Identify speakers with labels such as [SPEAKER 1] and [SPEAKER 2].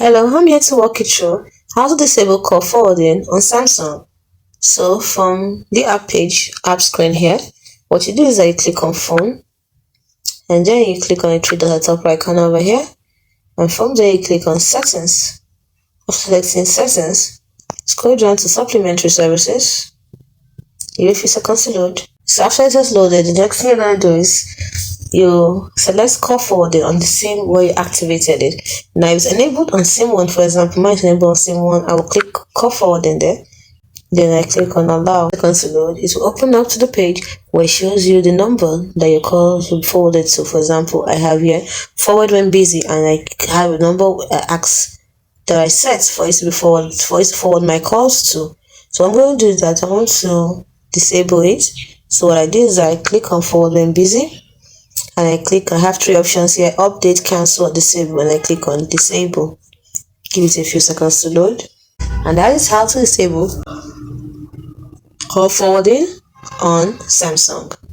[SPEAKER 1] Hello, I'm here to walk you through how to disable call forwarding on Samsung. So from the app page, app screen here, what you do is that you click on phone and then you click on the three dots at the top right corner over here, and from there you click on settings. After selecting settings, scroll down to supplementary services. Give it a few seconds to load. So after it has loaded, the next thing you're going to do is you select call forwarding on the SIM where you activated it. Now if it's enabled on SIM 1, for example, mine is enabled on SIM 1, I will click call forwarding there. Then I click on allow. Seconds to load. It will open up to the page where it shows you the number that your call will be forwarded to. For example, I have here forward when busy, and I have a number asks that I set for it to be forwarded, for it to forward my calls to. So I'm going to do that. I want to disable it. So what I do is I click on forward when busy, and I have three options here: update, cancel, or disable. And I click on disable. Give it a few seconds to load. And that is how to disable call forwarding on Samsung.